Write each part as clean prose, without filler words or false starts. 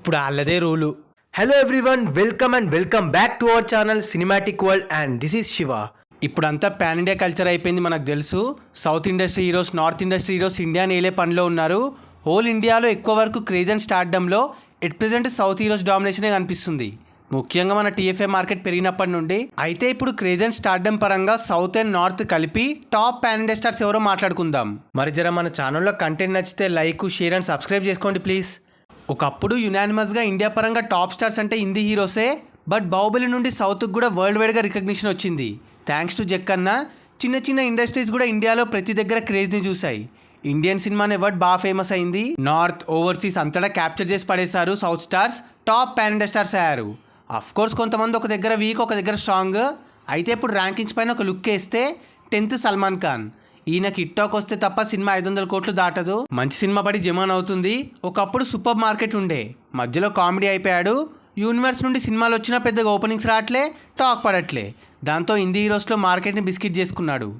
ఇప్పుడు వాళ్ళదే rule. Hello everyone, welcome back to our channel cinematic world and this is Shiva. ఇప్పుడంతా pan India culture అయిపోయింది. మనకు తెలుసు south industry heroes, north industry heroes ఇండియాని ఏలే పనిలో ఉన్నారు. హోల్ ఇండియాలో ఎక్కువ వరకు క్రేజ్ అండ్ స్టార్డమ్లో ఎట్ ప్రెజెంట్ సౌత్ హీరోస్ డామినేషనే కనిపిస్తుంది. ముఖ్యంగా మన టీఎఫ్ఏ మార్కెట్ పెరిగినప్పటి నుండి. అయితే ఇప్పుడు క్రేజ్ అండ్ స్టార్డమ్ పరంగా సౌత్ అండ్ నార్త్ కలిపి టాప్ పాన్ ఇండియా స్టార్స్ ఎవరో మాట్లాడుకుందాం. మరి జర మన ఛానల్లో కంటెంట్ నచ్చితే లైక్, షేర్ అండ్ సబ్స్క్రైబ్ చేసుకోండి ప్లీజ్. ఒకప్పుడు యునానిమస్గా ఇండియా పరంగా టాప్ స్టార్స్ అంటే హిందీ హీరోసే. బట్ బాహుబలి నుండి సౌత్కి కూడా వరల్డ్ వైడ్గా రికగ్నిషన్ వచ్చింది. థ్యాంక్స్ టు జక్కన్న చిన్న చిన్న ఇండస్ట్రీస్ కూడా ఇండియాలో ప్రతి దగ్గర క్రేజ్ని చూసాయి. ఇండియన్ సినిమా అనే వర్డ్ బాగా ఫేమస్ అయింది. నార్త్, ఓవర్సీస్ అంతటా క్యాప్చర్ చేసి పడేశారు. South stars top pan India stars అయ్యారు. కోర్స్ కొంతమంది ఒక దగ్గర వీక్, ఒక దగ్గర స్ట్రాంగ్. అయితే ఇప్పుడు ర్యాంకింగ్స్ పైన ఒక లుక్ వేస్తే 10th సల్మాన్ ఖాన్. ఈయనకి టిక్టాక్ వస్తే తప్ప సినిమా 500 కోట్లు దాటదు. మంచి సినిమా పడి జమాన్ అవుతుంది. ఒకప్పుడు సూపర్ మార్కెట్ ఉండే, మధ్యలో కామెడీ అయిపోయాడు. యూనివర్స్ నుండి సినిమాలు వచ్చినా పెద్దగా ఓపెనింగ్స్ రావట్లే, టాక్ పడట్లే. దాంతో హిందీ హీరోస్లో మార్కెట్ని బిస్కెట్ చేసుకున్నాడు.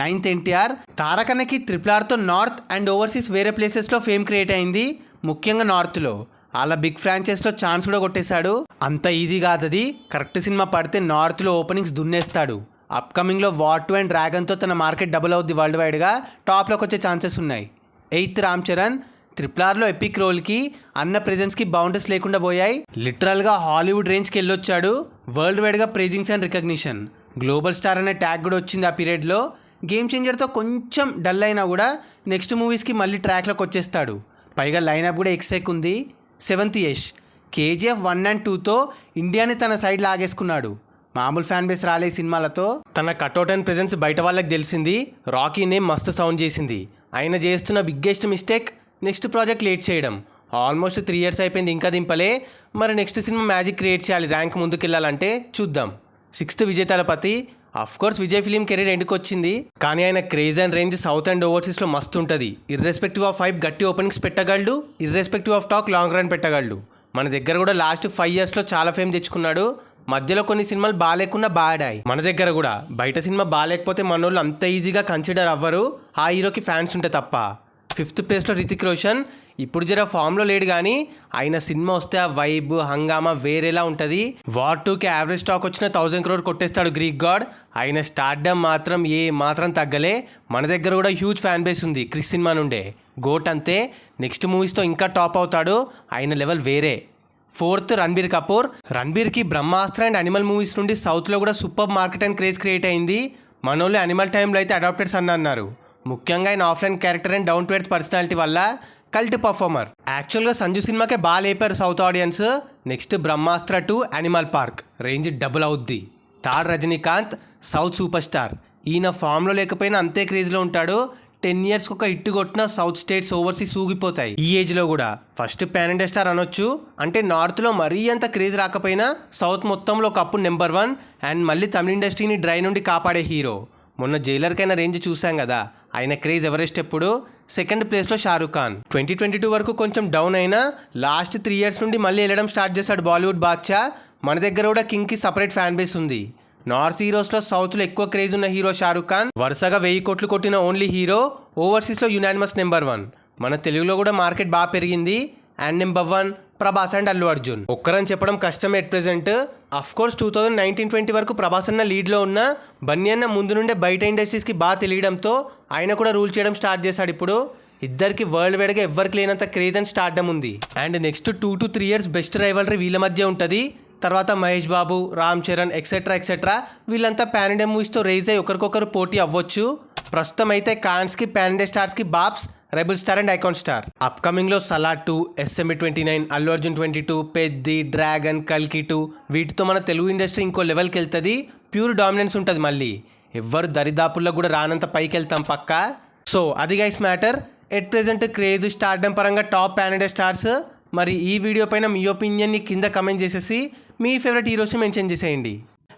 9th ఎన్టీఆర్. తారకన్నకి RRRతో నార్త్ అండ్ ఓవర్సీస్ వేరే ప్లేసెస్లో ఫేమ్ క్రియేట్ అయింది. ముఖ్యంగా నార్త్లో అలా బిగ్ ఫ్రాంచైజ్లో ఛాన్స్ కూడా కొట్టేశాడు. అంత ఈజీ కాదది. కరెక్ట్ సినిమా పడితే నార్త్లో ఓపెనింగ్స్ దున్నేస్తాడు. అప్కమింగ్లో వార్ 2 అండ్ డ్రాగన్తో తన మార్కెట్ డబుల్ అవుద్ది. వరల్డ్ వైడ్గా టాప్లోకి వచ్చే ఛాన్సెస్ ఉన్నాయి. 8th రామ్ చరణ్. RRRలో ఎపిక్ రోల్కి, అన్న ప్రెజెన్స్కి బౌండరీస్ లేకుండా పోయాయి. లిటరల్గా హాలీవుడ్ రేంజ్కి వెళ్ళొచ్చాడు. వరల్డ్ వైడ్గా pricings and recognition. Global star అనే ట్యాగ్ కూడా వచ్చింది ఆ పీరియడ్లో. గేమ్ చేంజర్తో కొంచెం డల్ అయినా కూడా నెక్స్ట్ మూవీస్కి మళ్ళీ ట్రాక్లోకి వచ్చేస్తాడు. పైగా లైనప్ కూడా ఎక్సెక్ ఉంది. 7th యష్. KGF 1 and 2తో ఇండియాని తన సైడ్ లాగేసుకున్నాడు. మామూలు ఫ్యాన్ బేస్ రాలే సినిమాలతో. తన కట్అవుట్ అండ్ ప్రెజెన్స్ బయట వాళ్ళకి తెలిసింది. రాకీ నేమ్ మస్తు సౌండ్ చేసింది. ఆయన చేస్తున్న biggest mistake next project late చేయడం. ఆల్మోస్ట్ 3 years అయిపోయింది, ఇంకా దింపలే. మరి నెక్స్ట్ సినిమా మ్యాజిక్ క్రియేట్ చేయాలి ర్యాంక్ ముందుకెళ్ళాలంటే. చూద్దాం. 6th Vijay Thalapathy. Course Vijay film career ఎండ్కి వచ్చింది, కానీ ఆయన craze and range south and ఓవర్సీస్లో మస్తు ఉంటుంది. ఇర్రెస్పెక్టివ్ ఆఫ్ హైప్ గట్టి ఓపెనింగ్స్ పెట్టగలడు. Irrespective of talk long run పెట్టగలడు. మన దగ్గర కూడా లాస్ట్ 5 yearsలో చాలా ఫేమ్ తెచ్చుకున్నాడు. మధ్యలో కొన్ని సినిమాలు బాగాలేకున్నా బాడాయి. మన దగ్గర కూడా బయట సినిమా బాగాలేకపోతే మనోళ్ళు అంత ఈజీగా కన్సిడర్ అవ్వరు, ఆ హీరోకి ఫ్యాన్స్ ఉంటే తప్ప. 5th ప్లేస్లో రితిక్ రోషన్. ఇప్పుడు జర ఫామ్లో లేడు, కానీ ఆయన సినిమా వస్తే ఆ వైబ్, హంగామా వేరేలా ఉంటుంది. వార్ 2కి యావరేజ్ స్టాక్ వచ్చిన 1000 crore కొట్టేస్తాడు గ్రీక్ గాడ్. ఆయన స్టార్డమ్ మాత్రం మాత్రం తగ్గలే. మన దగ్గర కూడా హ్యూజ్ ఫ్యాన్ బేస్ ఉంది క్రిస్ సినిమా నుండే. గోట్ అంతే. నెక్స్ట్ మూవీస్తో ఇంకా టాప్ అవుతాడు. ఆయన లెవెల్ వేరే. 4th రణబీర్ కపూర్. రణబీర్కి బ్రహ్మాస్త్ర అండ్ అనిమల్ మూవీస్ నుండి సౌత్లో కూడా super market and craze create అయింది. మనోళ్ళు అనిమల్ టైంలో అయితే అడాప్టెడ్స్ అన్నారు. ముఖ్యంగా ఆయన offline character and down to earth personality వల్ల కల్ట్ పర్ఫార్మర్. యాక్చువల్గా సంజు సినిమాకే బాగా లేపారు సౌత్ ఆడియన్స్. నెక్స్ట్ బ్రహ్మాస్త్ర 2, యానిమల్ పార్క్ రేంజ్ డబుల్ అవుద్ది. Third Rajinikanth. South super star. ఈయన ఫామ్లో లేకపోయినా అంతే క్రేజ్లో ఉంటాడు. 10 years ఒక ఇట్టు కొట్టిన సౌత్ స్టేట్స్, ఓవర్సీస్ ఊగిపోతాయి. ఈ ఏజ్లో కూడా ఫస్ట్ పాన్ ఇండియా స్టార్ అనొచ్చు. అంటే నార్త్లో మరీ అంత క్రేజ్ రాకపోయినా సౌత్ మొత్తంలో ఒకప్పుడు నెంబర్ 1 అండ్ మళ్ళీ తమిళ ఇండస్ట్రీని డ్రై నుండి కాపాడే హీరో. మొన్న జైలర్కైనా రేంజ్ చూసాం కదా. ఆయన క్రేజ్ ఎవరెస్ట్ ఎప్పుడు. 2nd ప్లేస్లో షారూక్ ఖాన్. 2022 వరకు కొంచెం డౌన్ అయినా లాస్ట్ 3 years నుండి మళ్ళీ వెళ్ళడం స్టార్ట్ చేశాడు బాలీవుడ్ బాద్షా. మన దగ్గర కూడా కింగ్కి సపరేట్ ఫ్యాన్ బేస్ ఉంది. నార్త్ హీరోస్లో సౌత్లో ఎక్కువ క్రేజ్ ఉన్న హీరో షారూక్ ఖాన్. వరుసగా 1000 కోట్లు కొట్టిన ఓన్లీ హీరో. ఓవర్సీస్లో యునానిమస్ నెంబర్ 1. మన తెలుగులో కూడా మార్కెట్ బాగా పెరిగింది. And number 1 Prabhas and Allu Arjun. ఒక్కరని చెప్పడం కష్టమే ఎట్ ప్రెజెంట్. కోర్స్ 2019-20 వరకు ప్రభాస్ అన్న లీడ్లో ఉన్న, బన్నీ అన్న ముందు నుండే బయట ఇండస్ట్రీస్కి బాగా తెలియడంతో ఆయన కూడా రూల్ చేయడం స్టార్ట్ చేశాడు. ఇప్పుడు ఇద్దరికి వరల్డ్ వైడ్గా ఎవ్వరికి లేనంత క్రేజ్ అండ్ స్టార్డమ్ ఉంది. And next 2 to 3 years best rivalry వీళ్ళ మధ్య ఉంటుంది. తర్వాత మహేష్ బాబు, రామ్ చరణ్ ఎక్సెట్రా వీళ్ళంతా పాన్ ఇండియా మూవీస్తో రేజ్ అయ్యి ఒకరికొకరు పోటీ అవ్వచ్చు. ప్రస్తుతం అయితే కాన్స్కి, పాన్ ఇండియా స్టార్స్కి బాబ్స్, rebel star and icon star. అప్కమింగ్లో సలార్ 2, SME 29, అల్లు అర్జున్ 22, పెద్ది, డ్రాగన్, కల్కి 2 వీటితో మన తెలుగు ఇండస్ట్రీ ఇంకో లెవెల్కి వెళ్తుంది. ప్యూర్ డామినెన్స్ ఉంటుంది. మళ్ళీ ఎవ్వరు దరిదాపుల్లో కూడా రానంత పైకి వెళ్తాం పక్కా. సో అది guys matter. At present craze, stardom పరంగా టాప్ పాన్ ఇండియా స్టార్స్. మరి ఈ వీడియో పైన మీ ఒపీనియన్ని కింద కమెంట్ చేసేసి మీ ఫేవరెట్ హీరోస్ని మెన్షన్ చేసేయండి.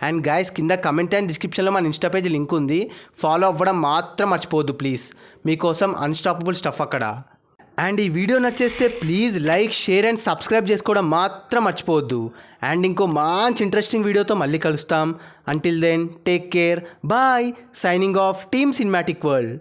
అండ్ గైస్, కింద కమెంట్ అండ్ డిస్క్రిప్షన్లో మన ఇన్స్టా పేజ్ లింక్ ఉంది. ఫాలో అవ్వడం మాత్రం మర్చిపోవద్దు ప్లీజ్. మీకోసం అన్స్టాపబుల్ స్టఫ్ అక్కడ. అండ్ ఈ వీడియో నచ్చేస్తే please like, share and subscribe చేసుకోవడం మాత్రం మర్చిపోవద్దు. అండ్ ఇంకో మంచి ఇంట్రెస్టింగ్ వీడియోతో మళ్ళీ కలుస్తాం. Until then take care, bye. Signing off team cinematic world.